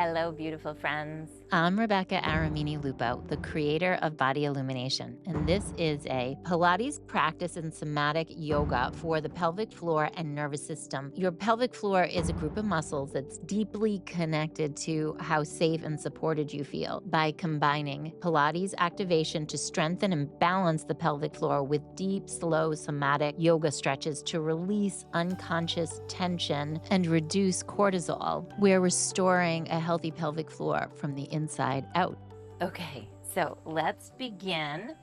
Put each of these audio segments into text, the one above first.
Hello, beautiful friends. I'm Rebecca Aramini Lupo, the creator of Body Illumination, and this is a Pilates practice and somatic yoga for the pelvic floor and nervous system. Your pelvic floor is a group of muscles that's deeply connected to how safe and supported you feel. By combining Pilates activation to strengthen and balance the pelvic floor with deep, slow somatic yoga stretches to release unconscious tension and reduce cortisol, we're restoring a healthy pelvic floor from the inside out. Okay, so let's begin.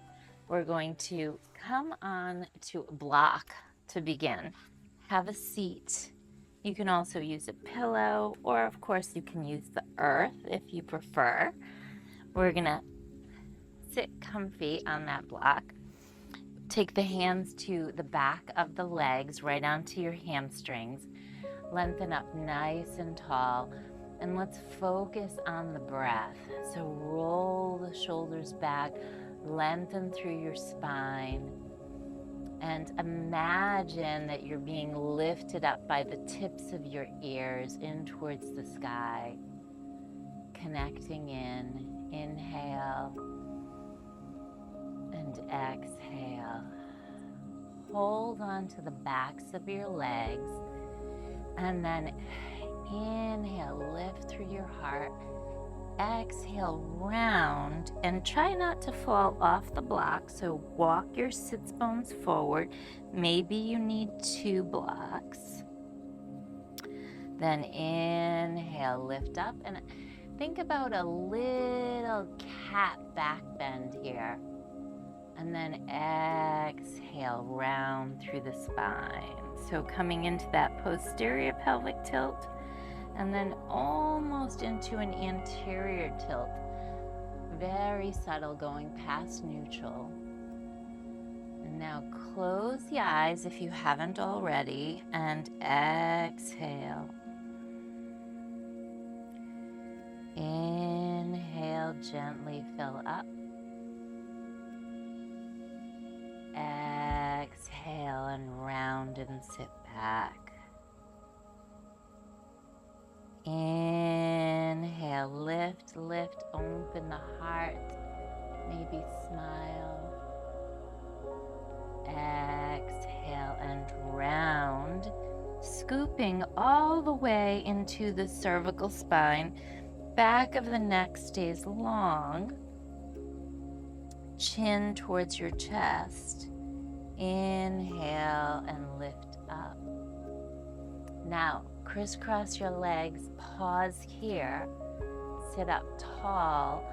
We're going to come on to a block to begin. Have a seat. You can also use a pillow, or of course, you can use the earth if you prefer. We're going to sit comfy on that block. Take the hands to the back of the legs, right onto your hamstrings. Lengthen up nice and tall. And let's focus on the breath. So roll the shoulders back, lengthen through your spine, and imagine that you're being lifted up by the tips of your ears in towards the sky. Connecting in. Inhale and exhale. Hold on to the backs of your legs, and then inhale, lift through your heart. Exhale, round, and try not to fall off the block. So walk your sits bones forward. Maybe you need 2 blocks. Then inhale, lift up, and think about a little cat back bend here. And then exhale, round through the spine. So coming into that posterior pelvic tilt, and then almost into an anterior tilt. Very subtle, going past neutral. And now close the eyes if you haven't already, and exhale. Inhale, gently fill up. Exhale and round and sit back. Inhale, lift, lift, open the heart, maybe smile. Exhale and round, scooping all the way into the cervical spine. Back of the neck stays long, chin towards your chest. Inhale and lift up. Now, crisscross your legs, pause here, sit up tall,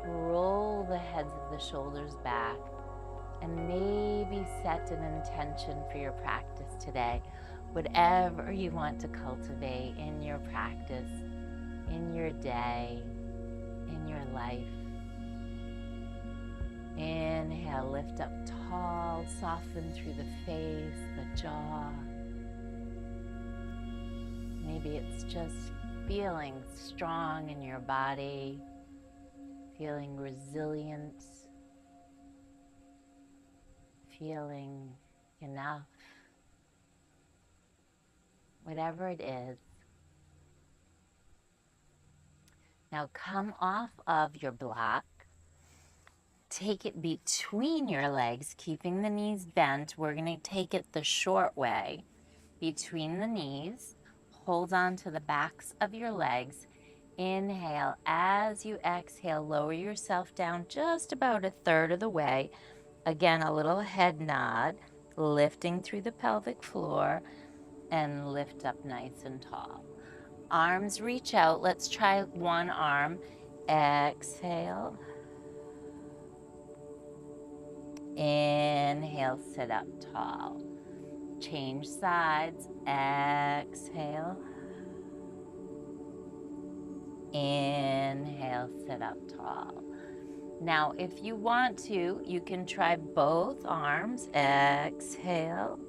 roll the heads of the shoulders back, and maybe set an intention for your practice today. Whatever you want to cultivate in your practice, in your day, in your life. Inhale, lift up tall, soften through the face, the jaw. Maybe it's just feeling strong in your body, feeling resilient, feeling enough. Whatever it is. Now come off of your block. Take it between your legs, keeping the knees bent. We're going to take it the short way. Between the knees. Hold on to the backs of your legs. Inhale. As you exhale, lower yourself down just about 1/3 of the way. Again, a little head nod, lifting through the pelvic floor, and lift up nice and tall. Arms reach out. Let's try one arm. Exhale. Inhale, sit up tall. Change sides. Exhale. Inhale, sit up tall. Now, if you want to, you can try both arms. Exhale.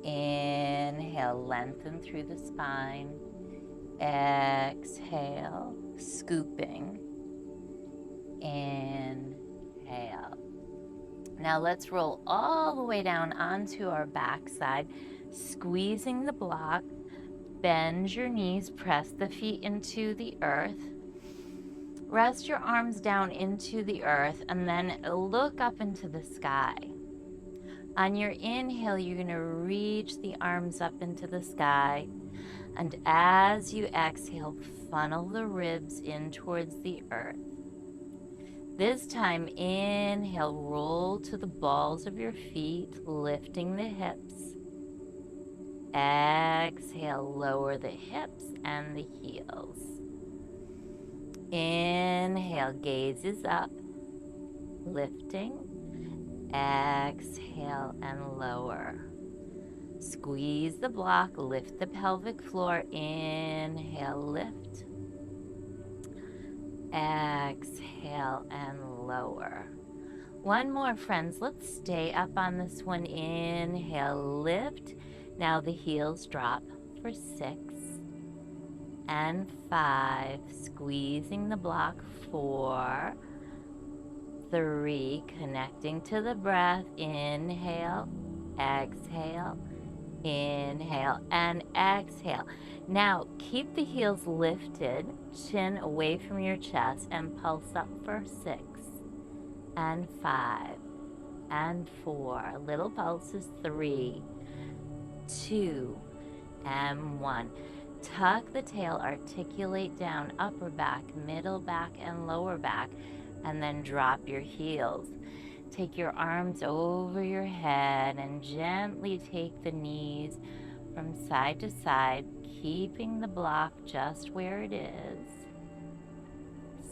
Inhale, lengthen through the spine. Exhale, scooping. Inhale. Now let's roll all the way down onto our backside, squeezing the block. Bend your knees, press the feet into the earth. Rest your arms down into the earth and then look up into the sky. On your inhale, you're going to reach the arms up into the sky. And as you exhale, funnel the ribs in towards the earth. This time, inhale, roll to the balls of your feet, lifting the hips. Exhale, lower the hips and the heels. Inhale, gaze is up, lifting. Exhale and lower. Squeeze the block, lift the pelvic floor. Inhale, lift. Exhale and lower. One more, friends. Let's stay up on this one. Inhale, lift. Now the heels drop for 6 and 5. Squeezing the block. 4, 3, connecting to the breath. Inhale, exhale, inhale, and exhale. Now keep the heels lifted, chin away from your chest, and pulse up for 6 and 5 and 4. Little pulses. 3, 2, and 1. Tuck the tail, articulate down, upper back, middle back, and lower back, and then drop your heels. Take your arms over your head and gently take the knees from side to side, keeping the block just where it is.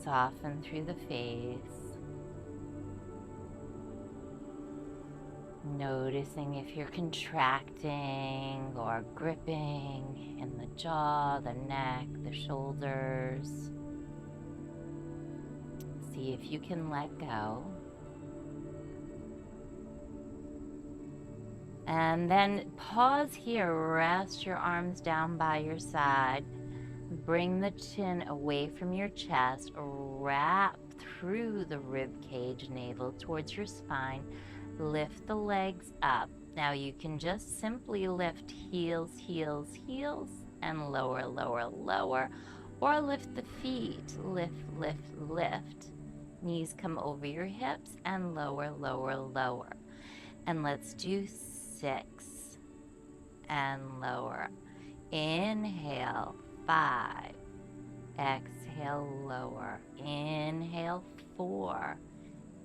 Soften through the face. Noticing if you're contracting or gripping in the jaw, the neck, the shoulders. See if you can let go. And then pause here, rest your arms down by your side. Bring the chin away from your chest, wrap through the rib cage, navel towards your spine. Lift the legs up. Now you can just simply lift heels, heels, heels, and lower, lower, lower. Or lift the feet, lift, lift, lift. Knees come over your hips and lower, lower, lower. And let's do 6 and lower. Inhale, 5. Exhale, lower. Inhale, 4.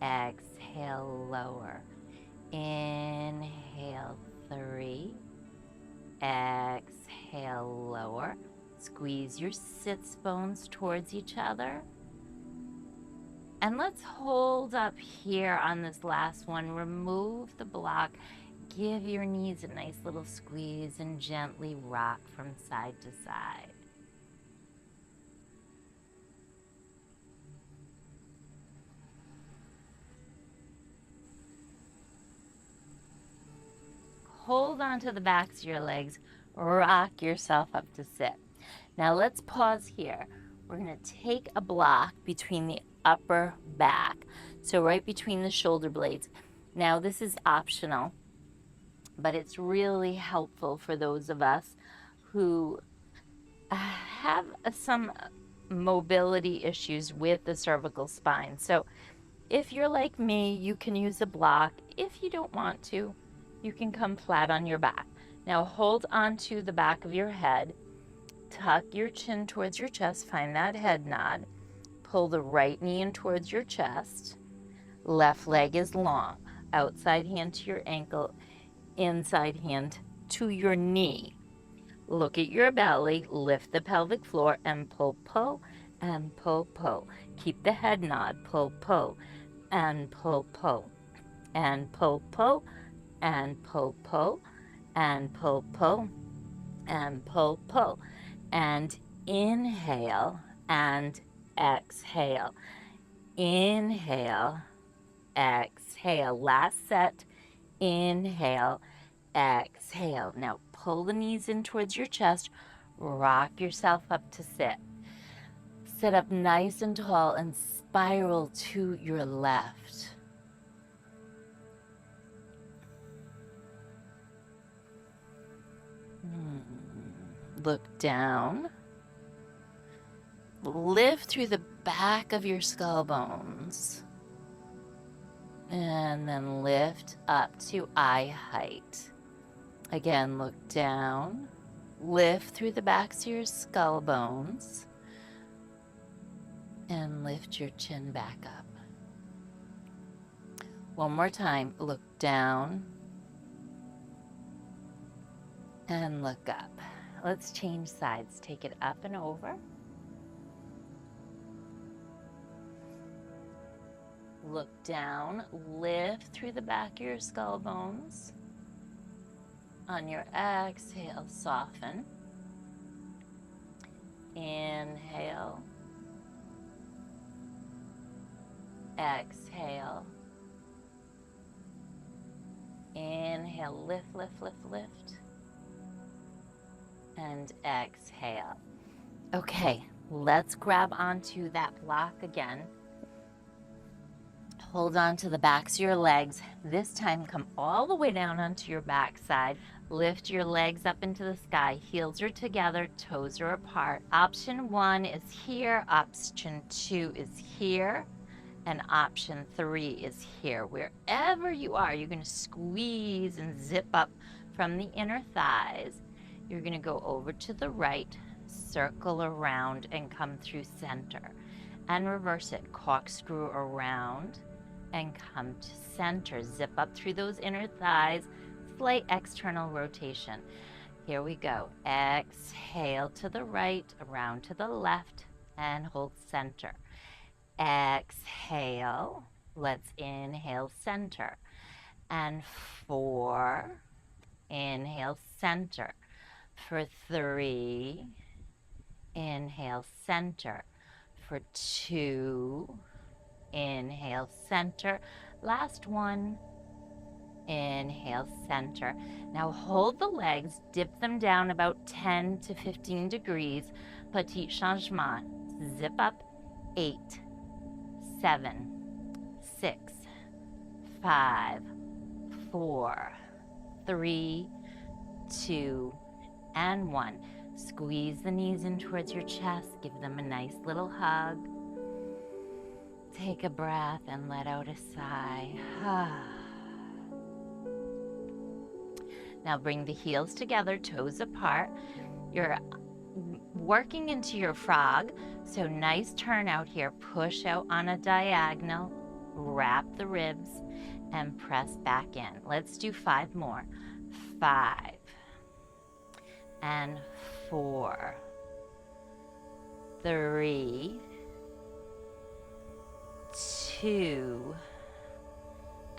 Exhale, lower. Inhale, 3. Exhale, lower. Squeeze your sits bones towards each other. And let's hold up here on this last one. Remove the block. Give your knees a nice little squeeze and gently rock from side to side. Hold on to the backs of your legs. Rock yourself up to sit. Now let's pause here. We're going to take a block between the upper back, so right between the shoulder blades. Now this is optional, but it's really helpful for those of us who have some mobility issues with the cervical spine. So if you're like me, you can use a block. If you don't want to, you can come flat on your back. Now hold on to the back of your head. Tuck your chin towards your chest. Find that head nod. Pull the right knee in towards your chest. Left leg is long. Outside hand to your ankle. Inside hand to your knee. Look at your belly. Lift the pelvic floor and pull, pull, and pull, pull. Keep the head nod. Pull, pull, and pull, pull, and pull, pull, and pull, pull, and pull, pull, and pull, pull. And inhale and exhale. Inhale, exhale. Last set. Inhale, exhale. Now pull the knees in towards your chest. Rock yourself up to sit. Sit up nice and tall and spiral to your left. Look down. Lift through the back of your skull bones. And then lift up to eye height. Again, look down. Lift through the backs of your skull bones. And lift your chin back up. One more time. Look down. And look up. Let's change sides. Take it up and over. Look down, lift through the back of your skull bones. On your exhale, soften. Inhale. Exhale. Inhale, lift, lift, lift, lift. And exhale. Okay, let's grab onto that block again. Hold on to the backs of your legs. This time, come all the way down onto your back side. Lift your legs up into the sky. Heels are together, toes are apart. Option 1 is here. Option 2 is here. And option 3 is here. Wherever you are, you're going to squeeze and zip up from the inner thighs. You're going to go over to the right, circle around, and come through center. And reverse it. Corkscrew around and come to center. Zip up through those inner thighs. Slight external rotation. Here we go. Exhale to the right, around to the left, and hold center. Exhale. Let's inhale center. And 4. Inhale center. For 3. Inhale center. For 2. Inhale center. Last one. Inhale center. Now hold the legs, dip them down about 10 to 15 degrees. Petit changement. Zip up. 8, 7, 6, 5, 4, 3, 2, and 1. Squeeze the knees in towards your chest. Give them a nice little hug. Take a breath and let out a sigh. Now bring the heels together, toes apart. You're working into your frog. So nice turn out here. Push out on a diagonal. Wrap the ribs and press back in. Let's do 5 more. 5 and 4, 3, 2,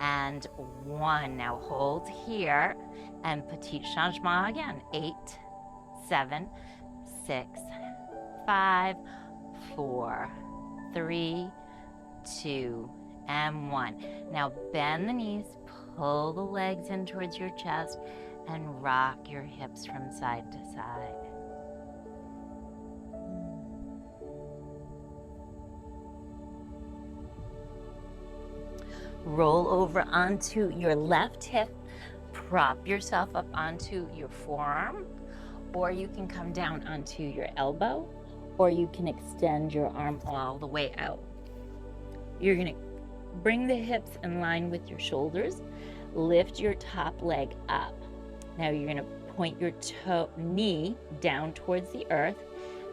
and 1. Now hold here and petit changement again. 8, 7, 6, 5, 4, 3, 2, and 1. Now bend the knees, pull the legs in towards your chest, and rock your hips from side to side. Roll over onto your left hip. Prop yourself up onto your forearm, or you can come down onto your elbow, or you can extend your arm all the way out. You're going to bring the hips in line with your shoulders. Lift your top leg up. Now you're going to point your knee down towards the earth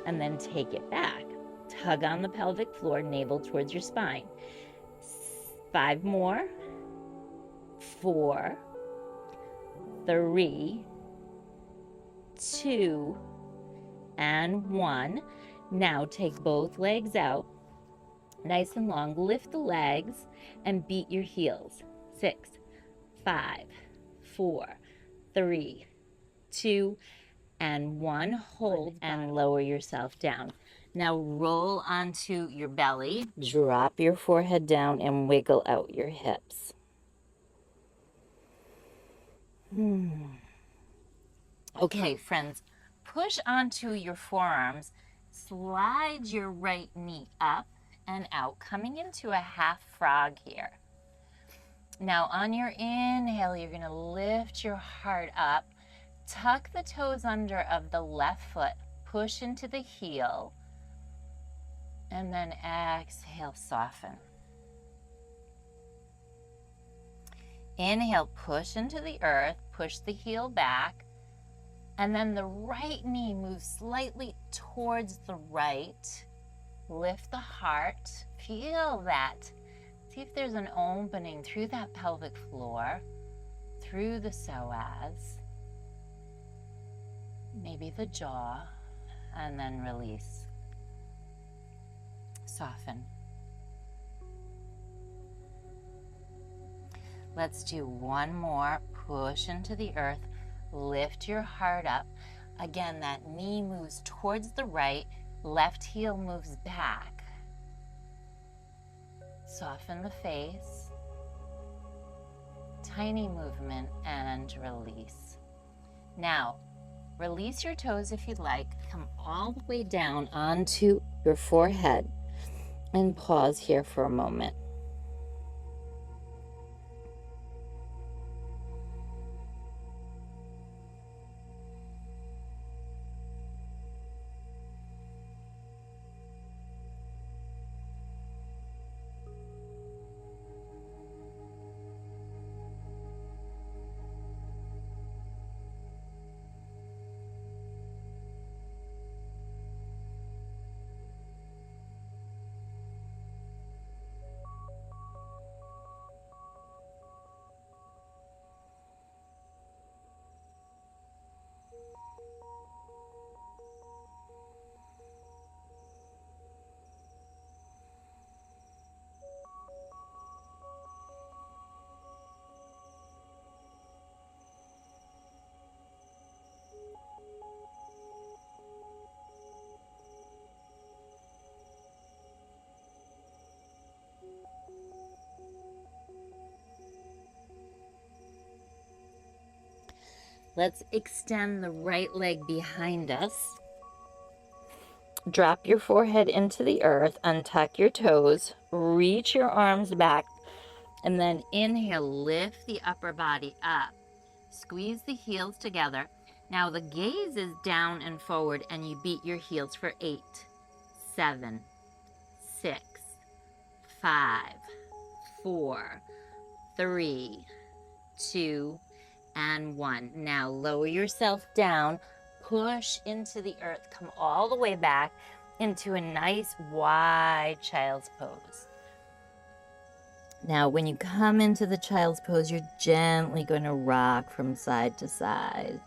and then take it back. Tug on the pelvic floor, navel towards your spine. 5 more. 4, 3, 2, and 1. Now take both legs out, nice and long. Lift the legs and beat your heels. 6, 5, 4, 3, 2, and 1. Hold and lower yourself down. Now roll onto your belly, drop your forehead down, and wiggle out your hips. Okay, friends, push onto your forearms, slide your right knee up and out, coming into a half frog here. Now on your inhale, you're going to lift your heart up, Tuck the toes under of the left foot, push into the heel, and then exhale, soften. Inhale, push into the earth, push the heel back, and then the right knee moves slightly towards the right. Lift the heart, feel that. See if there's an opening through that pelvic floor, through the psoas, maybe the jaw, and then release. Soften. Let's do one more. Push into the earth. Lift your heart up. Again, that knee moves towards the right. Left heel moves back. Soften the face. Tiny movement and release. Now, release your toes if you'd like. Come all the way down onto your forehead and pause here for a moment. Let's extend the right leg behind us. Drop your forehead into the earth, untuck your toes, reach your arms back, and then inhale, lift the upper body up. Squeeze the heels together. Now the gaze is down and forward, and you beat your heels for 8, 7, 6, 5, 4, 3, 2, and 1. Now lower yourself down, push into the earth, come all the way back into a nice wide child's pose. Now when you come into the child's pose, you're gently going to rock from side to side.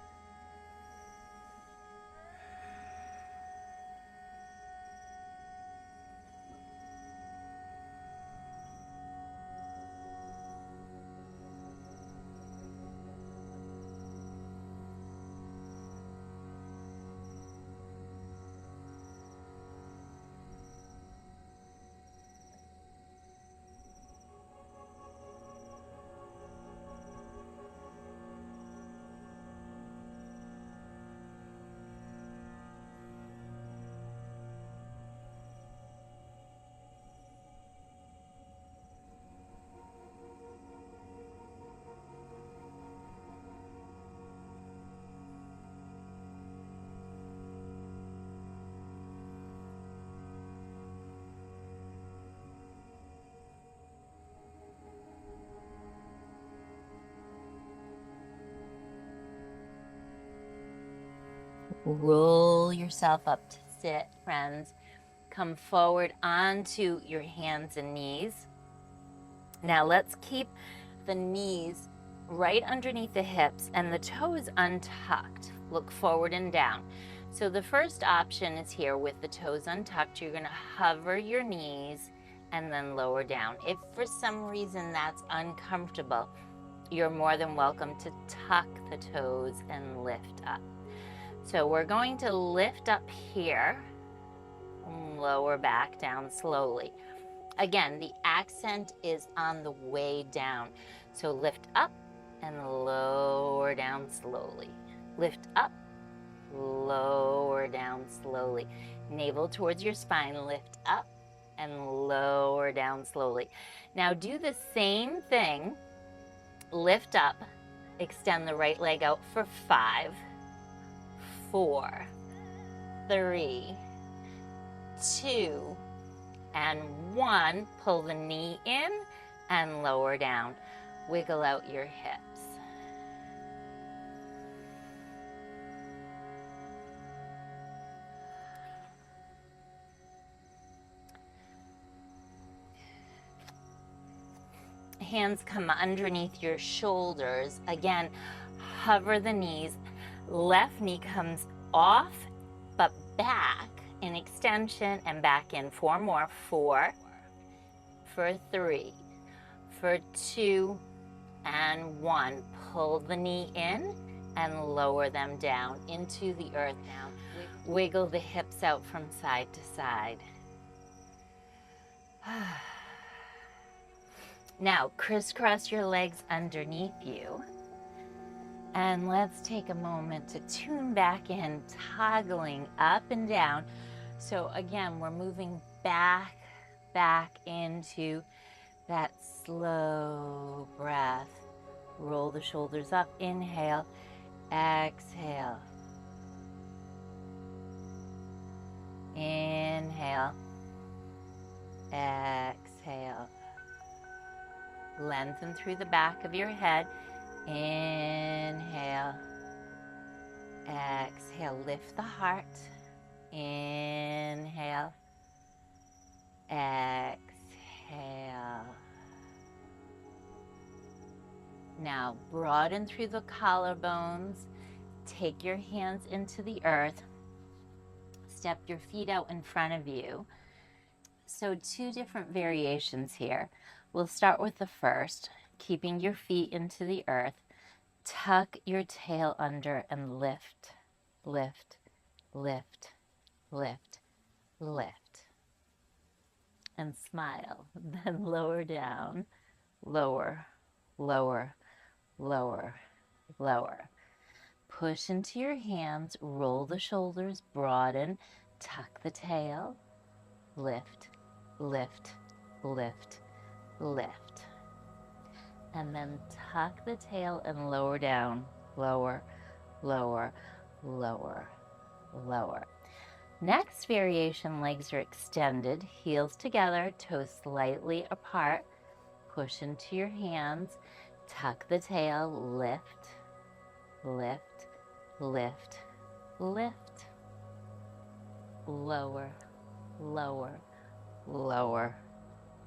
Roll yourself up to sit, friends. Come forward onto your hands and knees. Now let's keep the knees right underneath the hips and the toes untucked. Look forward and down. So the first option is here with the toes untucked. You're going to hover your knees and then lower down. If for some reason that's uncomfortable, you're more than welcome to tuck the toes and lift up. So we're going to lift up here, lower back down slowly. Again, the accent is on the way down. So lift up and lower down slowly. Lift up, lower down slowly. Navel towards your spine, lift up and lower down slowly. Now do the same thing. Lift up Extend the right leg out for 5, 4, 3, 2, and 1. Pull the knee in and lower down. Wiggle out your hips. Hands come underneath your shoulders. Again, hover the knees. Left knee comes off, but back in extension and back in. 4 more. 4, for 3, for 2, and 1. Pull the knee in and lower them down into the earth now. Wiggle the hips out from side to side. Now, crisscross your legs underneath you. And let's take a moment to tune back in, toggling up and down. So again, we're moving back into that slow breath. Roll the shoulders up, inhale, exhale. Inhale, exhale. Lengthen through the back of your head. Inhale, exhale. Lift the heart. Inhale, exhale. Now broaden through the collarbones. Take your hands into the earth. Step your feet out in front of you. So 2 different variations here. We'll start with the first, keeping your feet into the earth. Tuck your tail under and lift, lift, lift, lift, lift. And smile. Then lower down, lower, lower, lower, lower. Push into your hands, roll the shoulders, broaden, tuck the tail, lift, lift, lift, lift. And then tuck the tail and lower down, lower, lower, lower, lower. Next variation, legs are extended, heels together, toes slightly apart. Push into your hands, tuck the tail, lift, lift, lift, lift. Lower, lower, lower,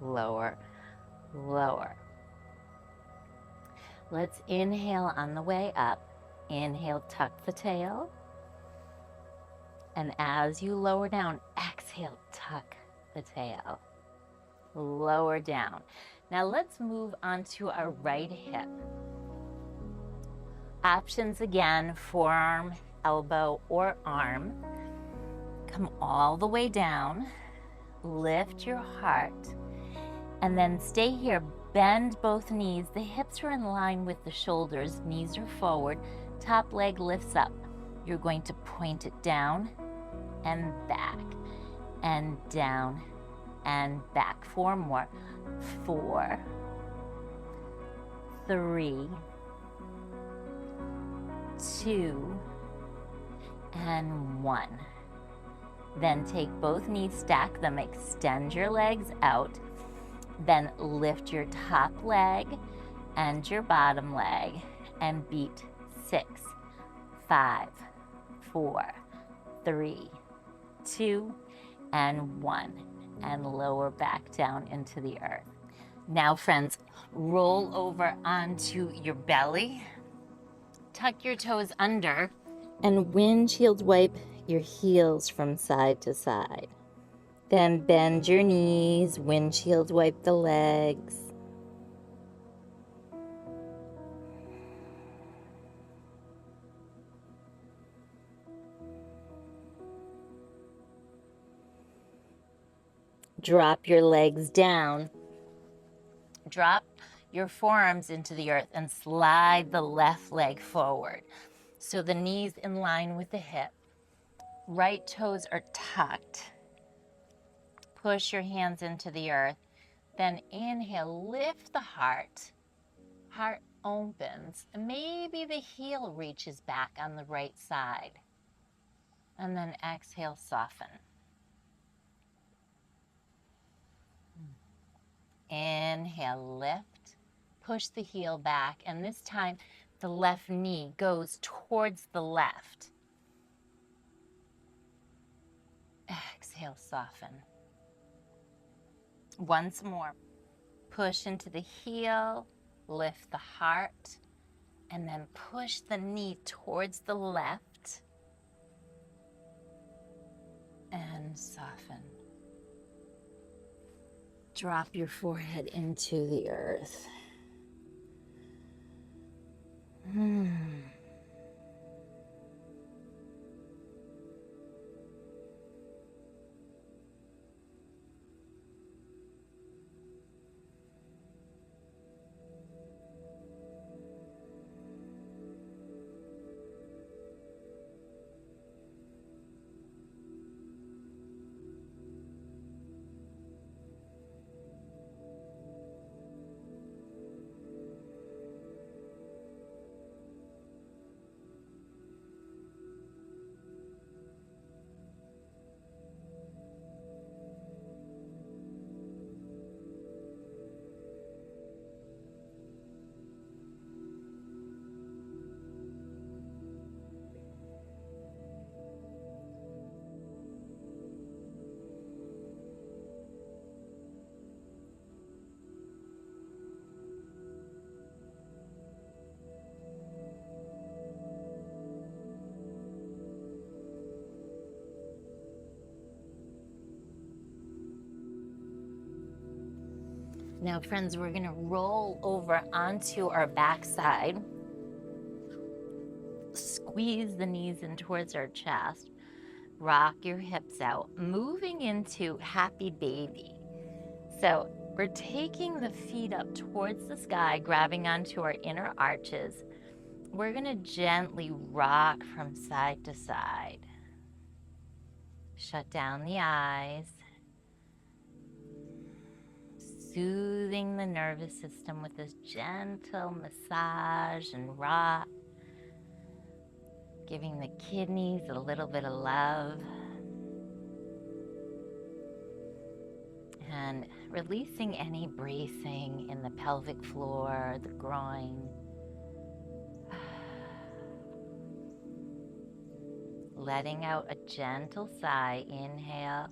lower, lower. Let's inhale on the way up. Inhale, tuck the tail. And as you lower down, exhale, tuck the tail. Lower down. Now let's move on to our right hip. Options again, forearm, elbow, or arm. Come all the way down. Lift your heart. And then stay here. Bend both knees. The hips are in line with the shoulders. Knees are forward. Top leg lifts up. You're going to point it down and back and down and back. 4 more. 4, 3, 2, and 1. Then take both knees, stack them, extend your legs out. Then lift your top leg and your bottom leg and beat 6, 5, 4, 3, 2, and 1. And lower back down into the earth. Now, friends, roll over onto your belly. Tuck your toes under and windshield wipe your heels from side to side. Then bend your knees, windshield wipe the legs. Drop your legs down. Drop your forearms into the earth and slide the left leg forward. So the knees in line with the hip. Right toes are tucked. Push your hands into the earth. Then inhale, lift the heart. Heart opens. And maybe the heel reaches back on the right side. And then exhale, soften. Inhale, lift. Push the heel back. And this time, the left knee goes towards the left. Exhale, soften. Once more. Push into the heel, lift the heart, and then push the knee towards the left and soften. Drop your forehead into the earth. Now, friends, we're going to roll over onto our backside. Squeeze the knees in towards our chest. Rock your hips out, moving into happy baby. So we're taking the feet up towards the sky, grabbing onto our inner arches. We're going to gently rock from side to side. Shut down the eyes. Soothing the nervous system with this gentle massage and rock. Giving the kidneys a little bit of love. And releasing any bracing in the pelvic floor, the groin. Letting out a gentle sigh. Inhale.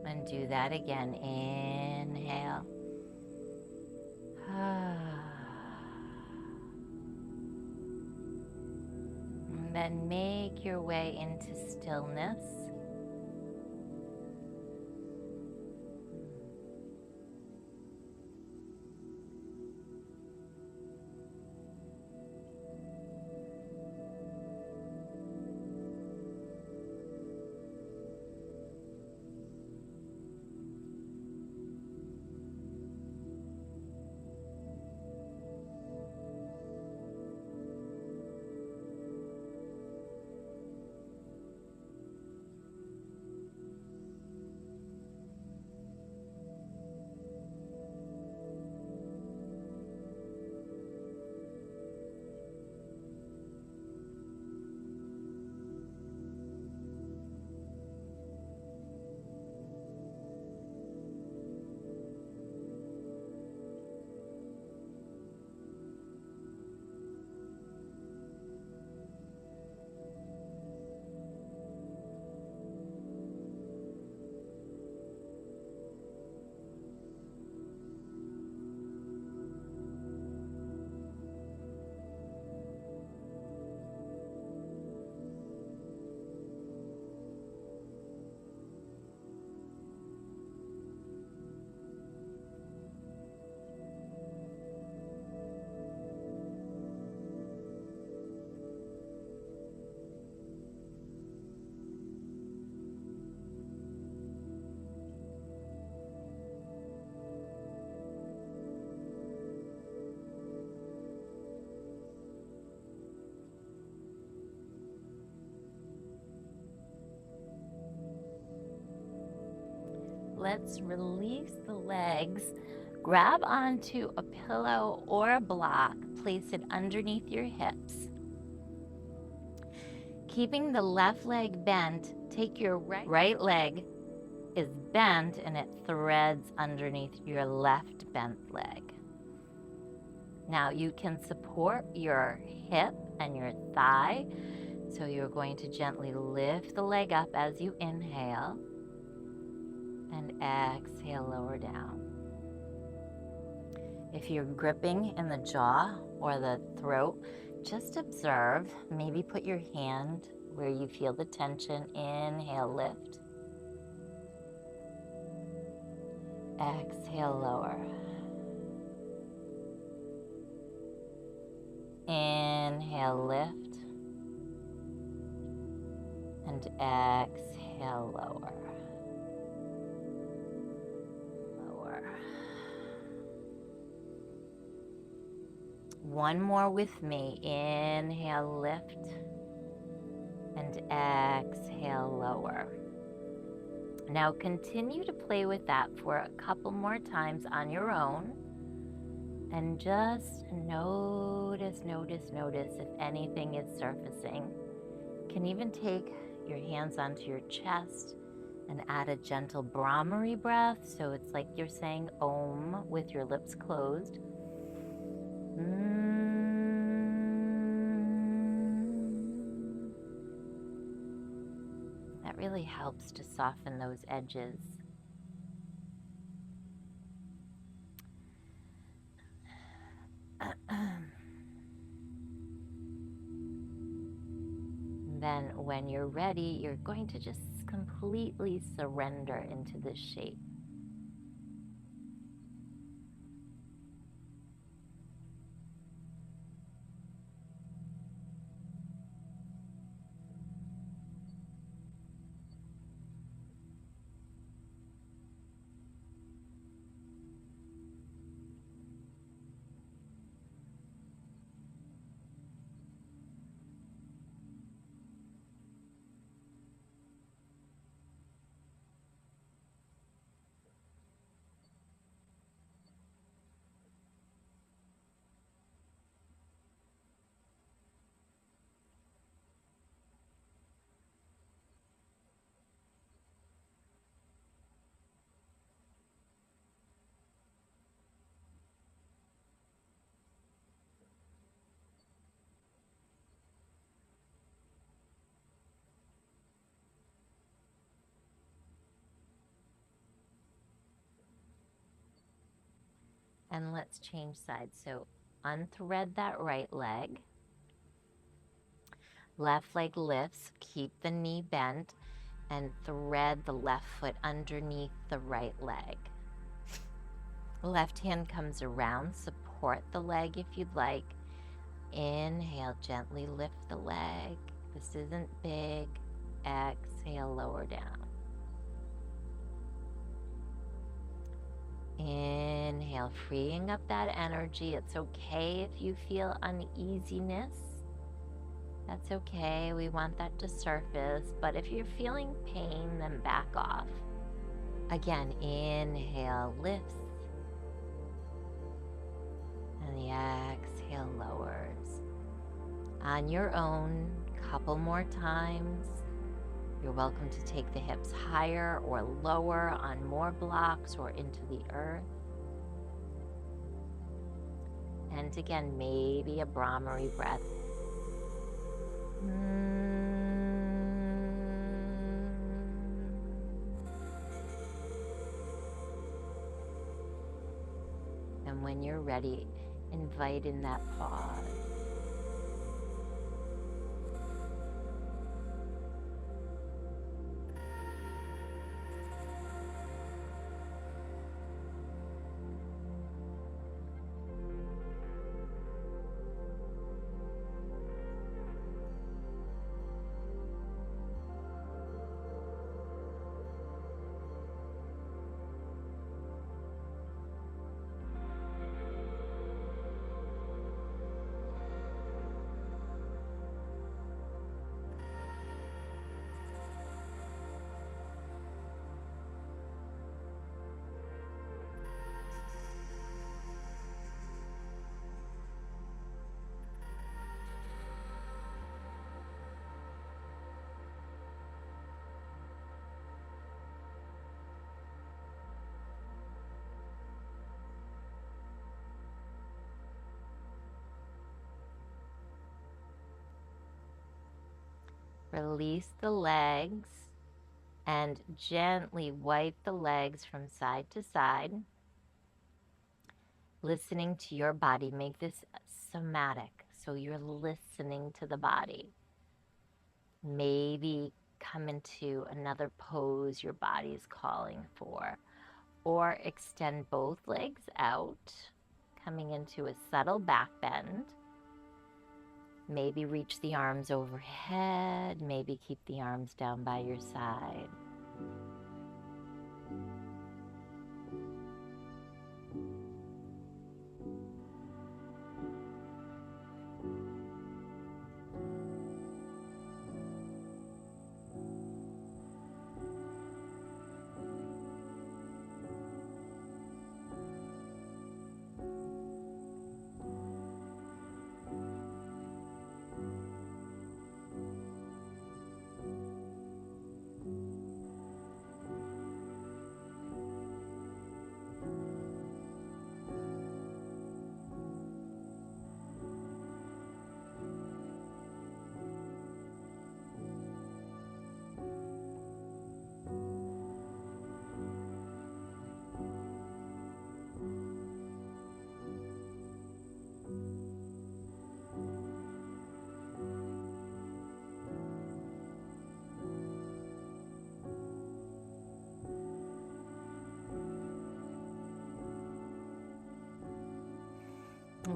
And do that again. Inhale. And then make your way into stillness. let's release the legs. Grab onto a pillow or a block, place it underneath your hips. Keeping the left leg bent, take your right leg is bent and it threads underneath your left bent leg. Now you can support your hip and your thigh. So you're going to gently lift the leg up as you inhale and exhale, lower down. If you're gripping in the jaw or the throat, just observe. Maybe put your hand where you feel the tension. Inhale, lift. Exhale, lower. Inhale, lift. And exhale, lower. Lower. One more with me. Inhale, lift. And exhale, lower. Now continue to play with that for a couple more times on your own. And just notice if anything is surfacing. You can even take your hands onto your chest and add a gentle Brahmari breath. So it's like you're saying Om with your lips closed. That really helps to soften those edges. Then when you're ready, you're going to just completely surrender into this shape. And let's change sides. So unthread that right leg. Left leg lifts, keep the knee bent, and thread the left foot underneath the right leg. Left hand comes around, support the leg if you'd like. Inhale, gently lift the leg. This isn't big. Exhale, lower down. Inhale, freeing up that energy. It's okay if you feel uneasiness. That's okay. We want that to surface. But if you're feeling pain, then back off. Again, inhale, lifts. And the exhale lowers. On your own, couple more times. You're welcome to take the hips higher or lower on more blocks or into the earth. And again, maybe a Brahmari breath. And when you're ready, invite in that pause. Release the legs and gently wipe the legs from side to side. Listening to your body. Make this somatic, so you're listening to the body. Maybe come into another pose your body's calling for, or extend both legs out, coming into a subtle back bend. Maybe reach the arms overhead, maybe keep the arms down by your side.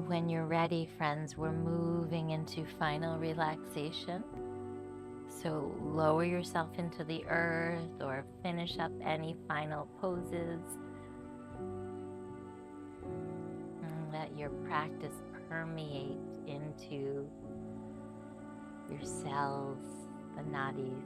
When you're ready, friends, we're moving into final relaxation. So lower yourself into the earth or finish up any final poses. And let your practice permeate into your cells, the nadis.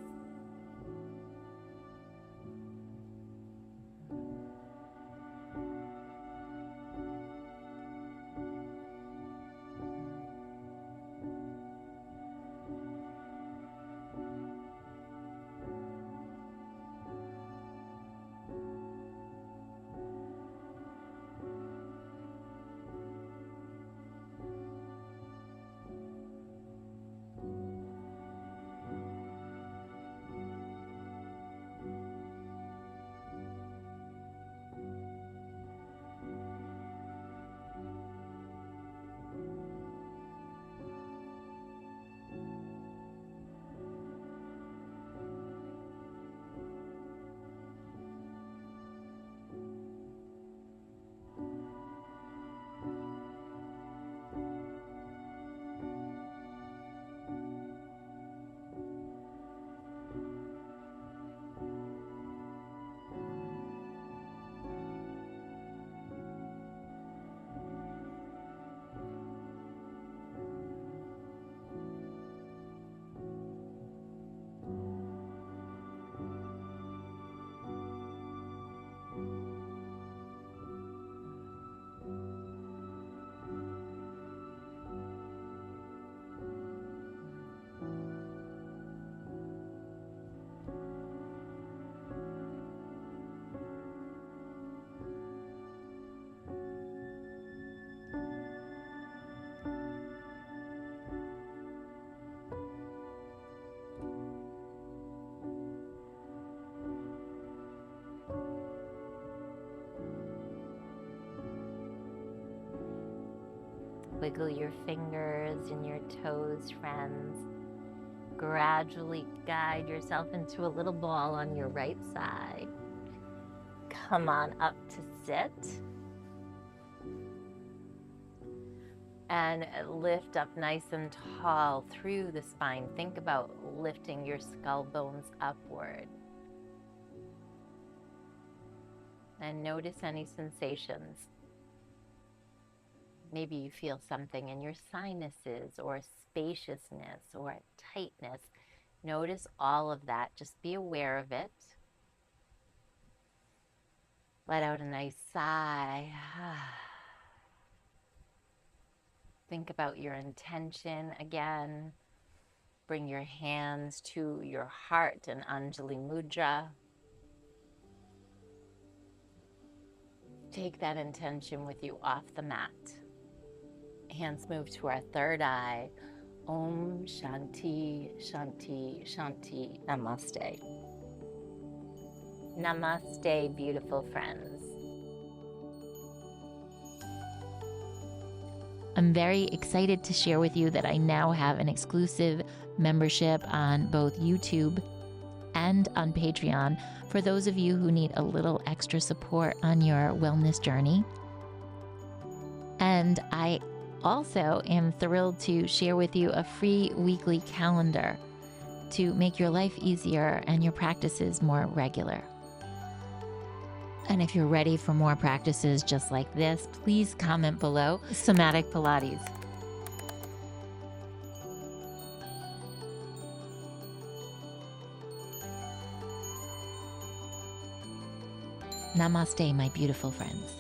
Wiggle your fingers and your toes, friends. Gradually guide yourself into a little ball on your right side. Come on up to sit. And lift up nice and tall through the spine. Think about lifting your skull bones upward. And notice any sensations. Maybe you feel something in your sinuses or spaciousness or tightness. Notice all of that. Just be aware of it. Let out a nice sigh. Think about your intention again. Bring your hands to your heart in Anjali Mudra. Take that intention with you off the mat. Hands move to our third eye. Om Shanti, Shanti, Shanti. Namaste. Namaste, beautiful friends. I'm very excited to share with you that I now have an exclusive membership on both YouTube and on Patreon for those of you who need a little extra support on your wellness journey. And I also am thrilled to share with you a free weekly calendar to make your life easier and your practices more regular. And if you're ready for more practices just like this, please comment below. Somatic Pilates. Namaste, my beautiful friends.